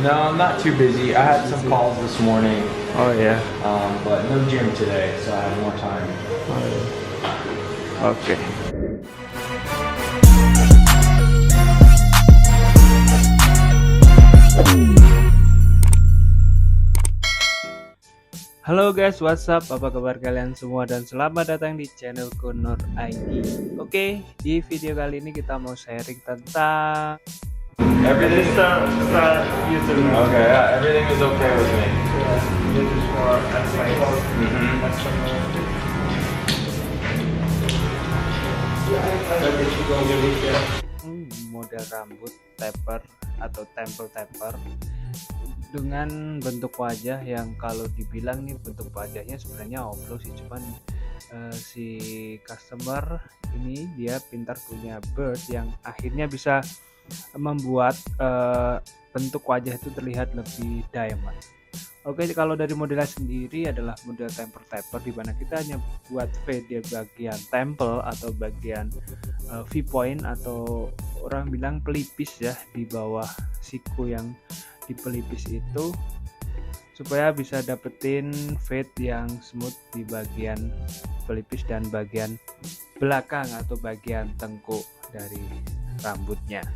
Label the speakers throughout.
Speaker 1: No, I'm not too busy. I had some calls this morning,
Speaker 2: Oh ya.
Speaker 1: but no gym today, so I have more time.
Speaker 2: Oh, iya. Oke. Halo guys, what's up? Apa kabar kalian semua dan selamat datang di channel Nur ID. Oke, di video kali ini kita mau sharing tentang
Speaker 1: Everything.
Speaker 3: Start using
Speaker 1: Okay, yeah, everything is okay with me.
Speaker 3: this is for advice.
Speaker 1: Mhm.
Speaker 2: model rambut taper atau temple taper dengan bentuk wajah yang kalau dibilang nih bentuk wajahnya sebenarnya oblong sih, cuman si customer ini dia pintar punya bird yang akhirnya bisa membuat bentuk wajah itu terlihat lebih diamond. Oke, kalau dari modelnya sendiri adalah model temper taper di mana kita hanya buat fade di bagian temple atau bagian V-point atau orang bilang pelipis ya, di bawah siku yang di pelipis itu, supaya bisa dapetin fade yang smooth di bagian pelipis dan bagian belakang atau bagian tengkuk dari rambutnya.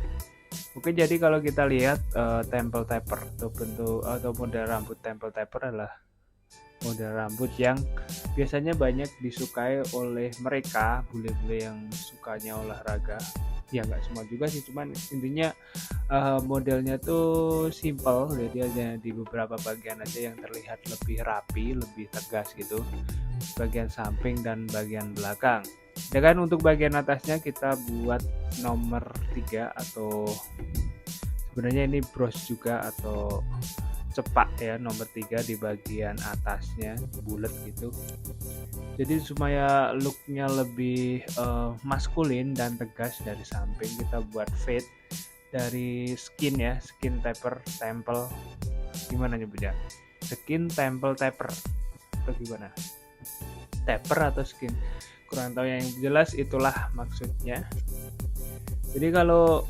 Speaker 2: Oke, jadi kalau kita lihat temple taper atau bentuk atau model rambut temple taper adalah model rambut yang biasanya banyak disukai oleh mereka bule-bule yang sukanya olahraga. Ya nggak semua juga sih, cuman intinya modelnya tuh simple, jadi hanya di beberapa bagian aja yang terlihat lebih rapi, lebih tegas gitu, bagian samping dan bagian belakang. Ya kan, untuk bagian atasnya kita buat nomor 3 atau sebenarnya ini bros juga atau cepak ya, nomor 3 di bagian atasnya bulat gitu. Jadi supaya looknya lebih maskulin dan tegas dari samping, kita buat fade dari skin ya, skin taper temple, gimana nyebutnya, skin temple taper atau gimana, taper atau skin, kurang tahu, yang jelas itulah maksudnya. Jadi kalau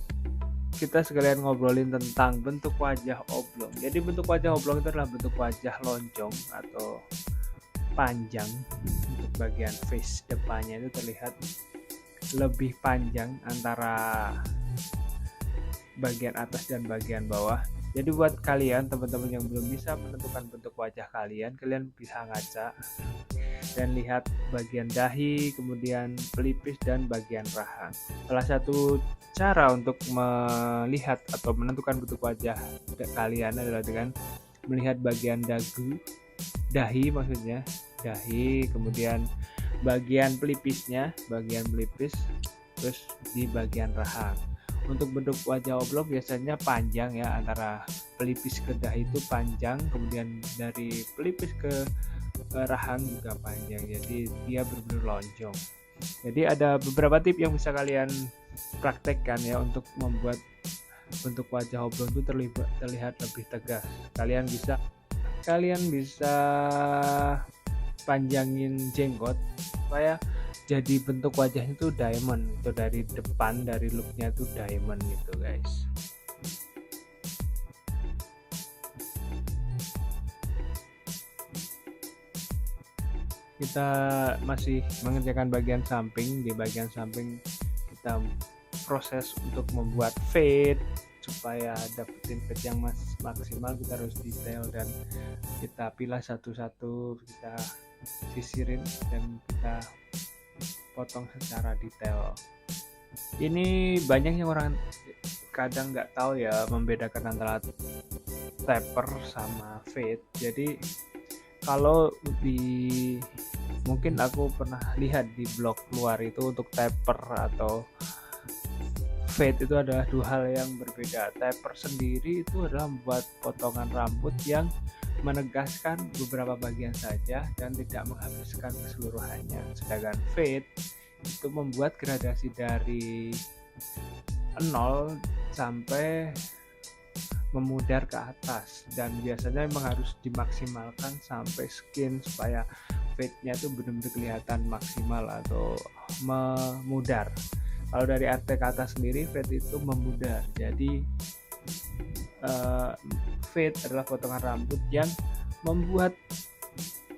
Speaker 2: kita sekalian ngobrolin tentang bentuk wajah oblong. Jadi bentuk wajah oblong itu adalah bentuk wajah lonjong atau panjang. Untuk bagian face depannya itu terlihat lebih panjang antara bagian atas dan bagian bawah. Jadi buat kalian teman-teman yang belum bisa menentukan bentuk wajah kalian bisa ngaca dan lihat bagian dahi, kemudian pelipis dan bagian rahang. Salah satu cara untuk melihat atau menentukan bentuk wajah kalian adalah dengan melihat bagian dahi maksudnya, dahi, kemudian bagian pelipisnya, bagian pelipis, terus di bagian rahang. Untuk bentuk wajah oblong biasanya panjang ya, antara pelipis ke dahi itu panjang, kemudian dari pelipis ke rahang juga panjang, jadi dia benar-benar lonjong. Jadi ada beberapa tips yang bisa kalian praktekkan ya untuk membuat bentuk wajah oblong itu terlihat lebih tegas. Kalian bisa panjangin jenggot supaya jadi bentuk wajahnya itu diamond, itu dari depan, dari looknya itu diamond gitu guys. Kita masih mengerjakan bagian samping. Di bagian samping kita proses untuk membuat fade supaya dapetin fade yang maksimal. Kita harus detail dan kita pilah satu-satu, kita sisirin dan kita potong secara detail. Ini banyak yang orang kadang nggak tahu ya membedakan antara taper sama fade. Jadi kalau mungkin aku pernah lihat di blog luar itu, untuk taper atau fade itu adalah dua hal yang berbeda. Taper sendiri itu adalah membuat potongan rambut yang menegaskan beberapa bagian saja dan tidak menghabiskan keseluruhannya. Sedangkan fade itu membuat gradasi dari 0 sampai memudar ke atas, dan biasanya memang harus dimaksimalkan sampai skin supaya fade-nya itu benar-benar kelihatan maksimal atau memudar. Kalau dari arti kata sendiri, fade itu memudar. Jadi Fade adalah potongan rambut yang membuat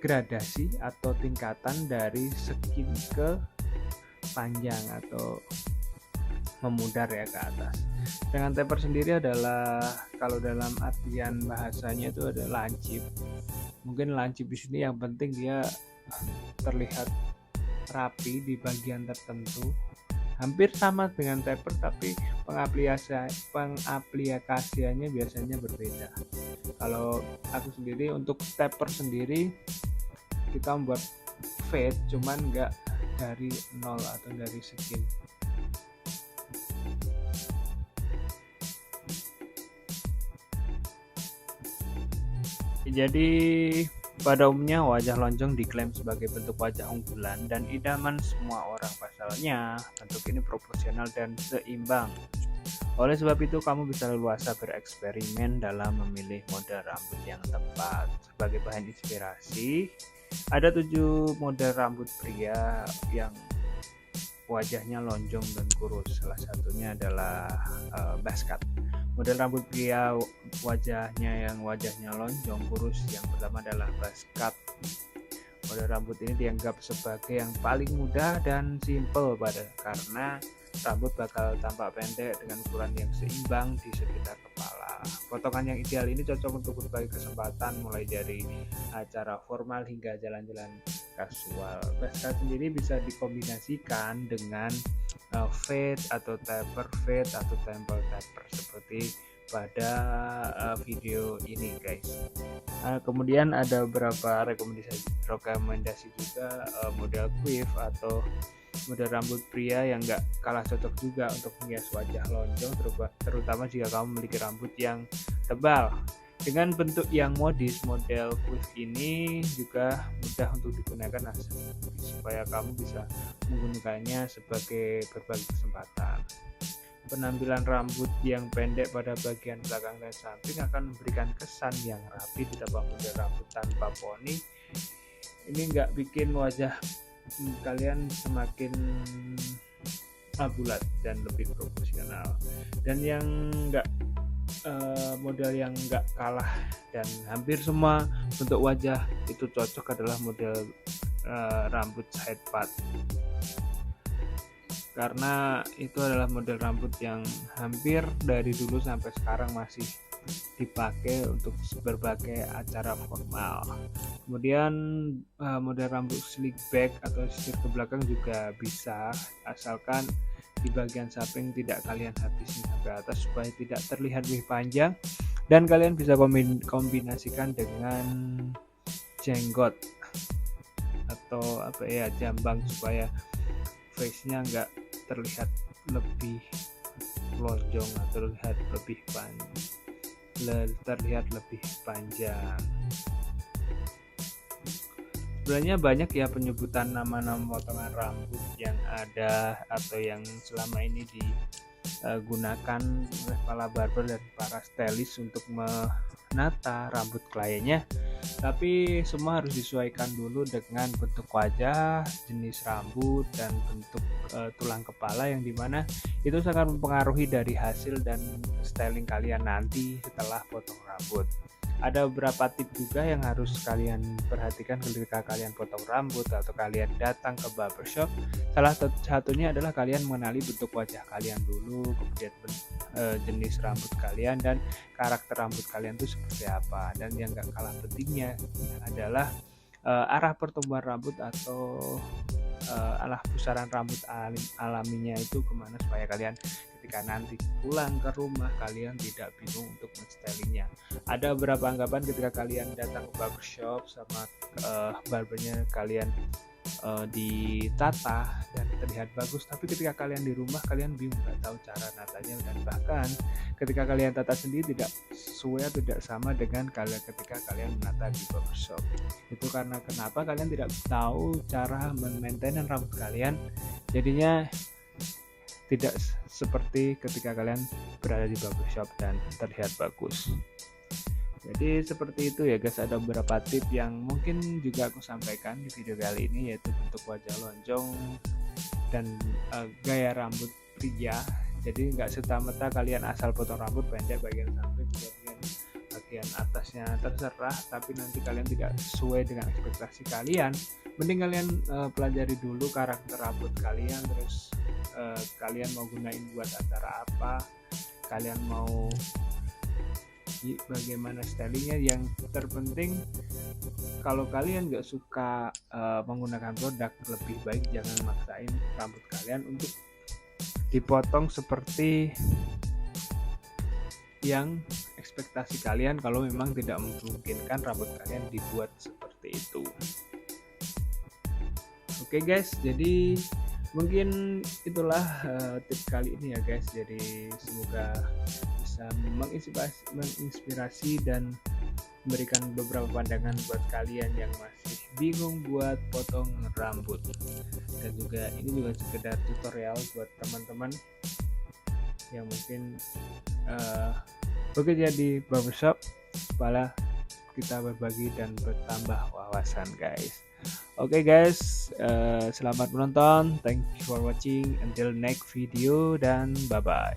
Speaker 2: gradasi atau tingkatan dari skin ke panjang atau memudar ya ke atas. Dengan taper sendiri adalah, kalau dalam artian bahasanya itu ada lancip. Mungkin lancip di sini yang penting dia terlihat rapi di bagian tertentu. Hampir sama dengan taper, tapi pengaplikasiannya biasanya berbeda. Kalau aku sendiri untuk taper sendiri kita membuat fade, cuman nggak dari nol atau dari skin. Jadi pada umumnya wajah lonjong diklaim sebagai bentuk wajah unggulan dan idaman semua orang. Pasalnya bentuk ini proporsional dan seimbang. Oleh sebab itu kamu bisa leluasa bereksperimen dalam memilih model rambut yang tepat. Sebagai bahan inspirasi, ada 7 model rambut pria yang wajahnya lonjong dan kurus. Salah satunya adalah buzz cut. Model rambut pria wajahnya lonjong kurus yang pertama adalah buzz cut. Model rambut ini dianggap sebagai yang paling mudah dan simple karena rambut bakal tampak pendek dengan ukuran yang seimbang di sekitar kepala. Potongan yang ideal ini cocok untuk berbagai kesempatan, mulai dari acara formal hingga jalan-jalan kasual. Buzz cut sendiri bisa dikombinasikan dengan fade atau taper fade atau temple taper seperti pada video ini guys. Kemudian ada beberapa rekomendasi juga model quiff atau model rambut pria yang gak kalah cocok juga untuk menghias wajah lonjong, terutama jika kamu memiliki rambut yang tebal. Dengan bentuk yang modis, model quiff ini juga mudah untuk digunakan supaya kamu bisa menggunakannya sebagai berbagai kesempatan. Penampilan rambut yang pendek pada bagian belakang dan samping akan memberikan kesan yang rapi, ditambah model rambut tanpa poni. Ini nggak bikin wajah kalian semakin bulat dan lebih proporsional. Dan yang model yang nggak kalah dan hampir semua bentuk wajah itu cocok adalah model rambut side part, karena itu adalah model rambut yang hampir dari dulu sampai sekarang masih dipakai untuk berbagai acara formal. Kemudian model rambut slick back atau sisir ke belakang juga bisa, asalkan di bagian samping tidak kalian habisin sampai atas supaya tidak terlihat lebih panjang, dan kalian bisa kombinasikan dengan jenggot atau jambang supaya face-nya nggak terlihat lebih lonjong atau terlihat lebih panjang. Sebenarnya banyak ya penyebutan nama-nama potongan rambut yang ada atau yang selama ini digunakan oleh para barber dan para stylist untuk menata rambut kliennya, tapi semua harus disesuaikan dulu dengan bentuk wajah, jenis rambut, dan bentuk tulang kepala, yang dimana itu sangat mempengaruhi dari hasil dan styling kalian nanti setelah potong rambut. Ada beberapa tips juga yang harus kalian perhatikan ketika kalian potong rambut atau kalian datang ke barbershop. Salah satunya adalah kalian mengenali bentuk wajah kalian dulu, kemudian jenis rambut kalian dan karakter rambut kalian itu seperti apa. Dan yang gak kalah pentingnya adalah arah pertumbuhan rambut atau arah pusaran rambut alaminya itu kemana, supaya kalian ketika nanti pulang ke rumah kalian tidak bingung untuk menstylingnya. Ada beberapa anggapan ketika kalian datang ke barbershop sama barbernya kalian ditata dan terlihat bagus, tapi ketika kalian di rumah kalian bingung, nggak tahu cara natanya, dan bahkan ketika kalian tata sendiri tidak sesuai atau tidak sama dengan ketika kalian menata di barbershop. Itu karena kenapa? Kalian tidak tahu cara memaintain rambut kalian, jadinya tidak seperti ketika kalian berada di barbershop dan terlihat bagus. Jadi seperti itu ya guys, ada beberapa tips yang mungkin juga aku sampaikan di video kali ini, yaitu bentuk wajah lonjong dan gaya rambut pria Jadi nggak serta-merta kalian asal potong rambut pendek bagian samping bagian atasnya terserah, tapi nanti kalian tidak sesuai dengan ekspektasi kalian. Mending kalian pelajari dulu karakter rambut kalian, terus kalian mau gunain buat acara apa, kalian mau bagaimana stylingnya. Yang terpenting kalau kalian nggak suka menggunakan produk, lebih baik jangan maksain rambut kalian untuk dipotong seperti yang ekspektasi kalian, kalau memang tidak memungkinkan rambut kalian dibuat seperti itu. Oke guys, jadi mungkin itulah tips kali ini ya guys. Jadi semoga bisa menginspirasi dan memberikan beberapa pandangan buat kalian yang masih bingung buat potong rambut. Dan juga ini juga sekedar tutorial buat teman-teman yang mungkin bekerja di barbershop, supaya kita berbagi dan bertambah wawasan guys. Oke guys, selamat menonton, thank you for watching, until next video dan bye bye.